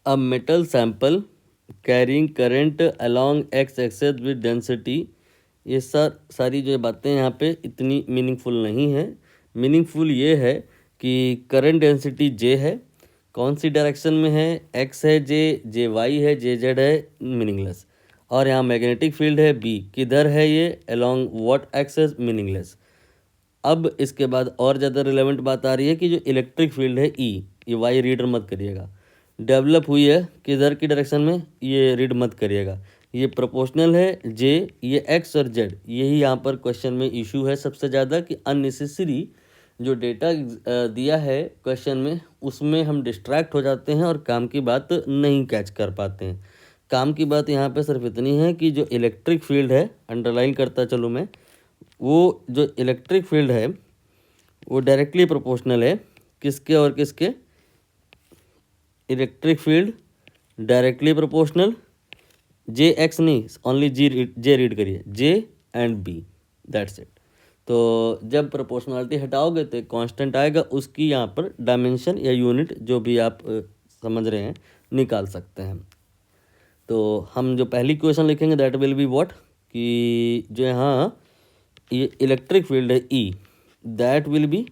A metal sample carrying current along x axis with density. ये सारी जो बातें यहाँ पे इतनी मीनिंगफुल नहीं है। मीनिंगफुल ये है कि करंट डेंसिटी जे है, कौन सी डायरेक्शन में है, एक्स है, जे वाई है, जे जेड है, मीनिंगलेस। और यहाँ मैग्नेटिक फील्ड है बी, किधर है ये, अलॉन्ग व्हाट एक्सेस, मीनिंगलेस। अब इसके बाद और ज़्यादा रिलेवेंट बात आ रही है कि जो इलेक्ट्रिक फील्ड है ई, ये वाई रीडर मत करिएगा, डेवलप हुई है किधर की डायरेक्शन में, ये रीड मत करिएगा। ये प्रोपोर्शनल है जे, ये एक्स और जेड, यही यहाँ पर क्वेश्चन में इशू है सबसे ज़्यादा कि अननेसेसरी जो डेटा दिया है क्वेश्चन में उसमें हम डिस्ट्रैक्ट हो जाते हैं और काम की बात नहीं कैच कर पाते हैं। काम की बात यहाँ पे सिर्फ इतनी है कि जो इलेक्ट्रिक फील्ड है, अंडरलाइन करता चलो मैं, वो जो इलेक्ट्रिक फील्ड है वो डायरेक्टली प्रोपोर्शनल है किसके और किसके, electric field directly proportional J X नहीं, ओनली जे रीड करिए, J and B, that's it. तो जब प्रोपोर्शनलिटी हटाओगे तो एक कांस्टेंट आएगा, उसकी यहाँ पर डायमेंशन या यूनिट जो भी आप समझ रहे हैं निकाल सकते हैं। तो हम जो पहली क्वेश्चन लिखेंगे दैट विल बी व्हाट, कि जो यहाँ ये इलेक्ट्रिक फील्ड है E, that will be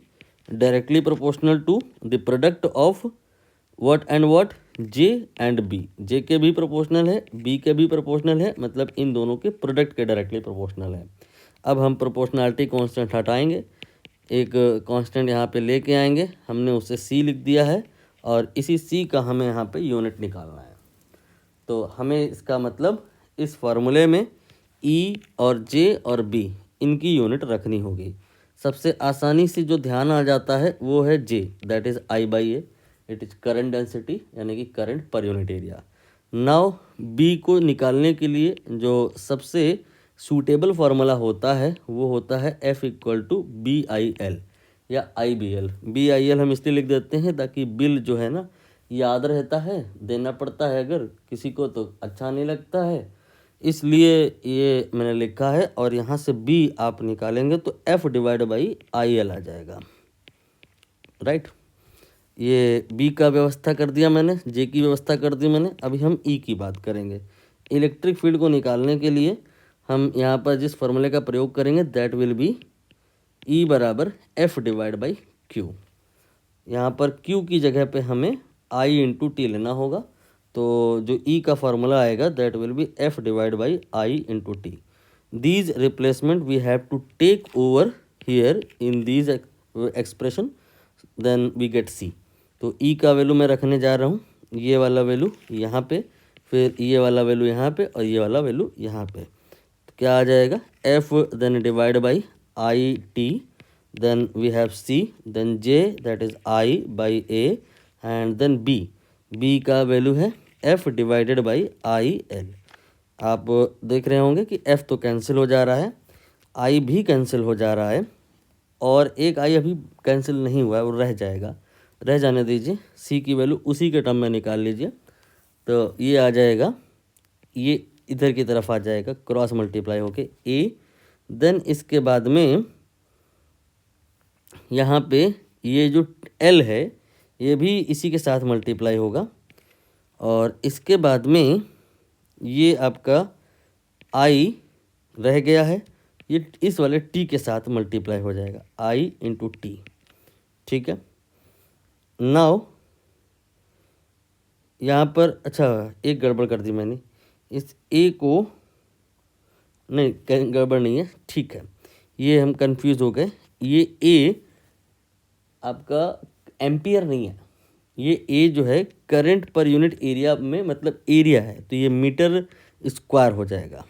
directly proportional to the product of what and what, J and B. J के भी प्रोपोर्शनल है, बी के भी प्रोपोर्शनल है, मतलब इन दोनों के प्रोडक्ट के डायरेक्टली प्रोपोर्शनल है। अब हम प्रोपोर्शनलिटी कांस्टेंट हटाएंगे, एक कांस्टेंट यहाँ पे लेके आएंगे, हमने उसे सी लिख दिया है और इसी सी का हमें यहाँ पे यूनिट निकालना है। तो हमें इसका मतलब इस फार्मूले में ई और जे और बी इनकी यूनिट रखनी होगी। सबसे आसानी से जो ध्यान आ जाता है वो है J, that is I by A, it is current density यानी कि current per unit area. Now B को निकालने के लिए जो सबसे सूटेबल फार्मूला होता है वो होता है F equal to B I L या I B L. B I L हम इसलिए लिख देते हैं ताकि बिल जो है ना याद रहता है, देना पड़ता है अगर किसी को तो अच्छा नहीं लगता है, इसलिए ये मैंने लिखा है। और यहाँ से बी आप निकालेंगे तो F divide by I L आ जाएगा, राइट। ये बी का व्यवस्था कर दिया मैंने, जे की व्यवस्था कर दी मैंने। अभी हम ई की बात करेंगे। इलेक्ट्रिक फील्ड को निकालने के लिए हम यहाँ पर जिस फॉर्मूले का प्रयोग करेंगे दैट विल बी ई बराबर एफ डिवाइड बाई क्यू। यहाँ पर क्यू की जगह पे हमें आई इंटू टी लेना होगा, तो जो ई का फार्मूला आएगा that will be F divide by I into T. These replacement we have to take over here in these expression, then we get C. तो ई का वैल्यू मैं रखने जा रहा हूँ, ये वाला वैल्यू यहाँ पे, फिर ये वाला वैल्यू यहाँ पे और ये वाला वैल्यू यहाँ पे। तो क्या आ जाएगा, F then divide by I T, then we have C, then J that is I by A, and then B। B का वैल्यू है F divided by I L. आप देख रहे होंगे कि F तो कैंसिल हो जा रहा है, I भी कैंसिल हो जा रहा है, और एक I अभी कैंसिल नहीं हुआ है, वो रह जाएगा, रह जाने दीजिए। C की वैल्यू उसी के टर्म में निकाल लीजिए, तो ये आ जाएगा, ये इधर की तरफ आ जाएगा क्रॉस मल्टीप्लाई होके A। देन इसके बाद में यहाँ पे ये जो L है ये भी इसी के साथ मल्टीप्लाई होगा, और इसके बाद में ये आपका I रह गया है, ये इस वाले T के साथ मल्टीप्लाई हो जाएगा, I इंटू टी, ठीक है। नाउ यहाँ पर अच्छा एक गड़बड़ कर दी मैंने, इस A को, नहीं गड़बड़ नहीं है, ठीक है, ये हम कंफ्यूज हो गए। ये A आपका एम्पियर नहीं है, ये ए जो है करंट पर यूनिट एरिया में मतलब एरिया है, तो ये मीटर स्क्वायर हो जाएगा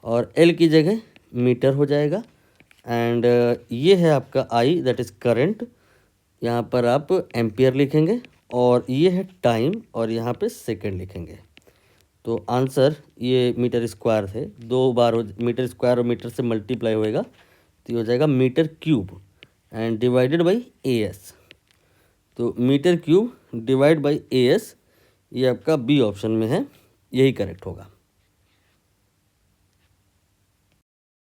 और एल की जगह मीटर हो जाएगा। एंड ये है आपका आई दैट इज़ करंट, यहाँ पर आप एम्पियर लिखेंगे, और ये है टाइम और यहाँ पे सेकंड लिखेंगे। तो आंसर ये मीटर स्क्वायर थे, दो बार हो मीटर स्क्वायर और मीटर से मल्टीप्लाई होएगा तो ये हो जाएगा metre cube and divided by A S. तो metre cube divide by A S, ये आपका बी ऑप्शन में है, यही करेक्ट होगा।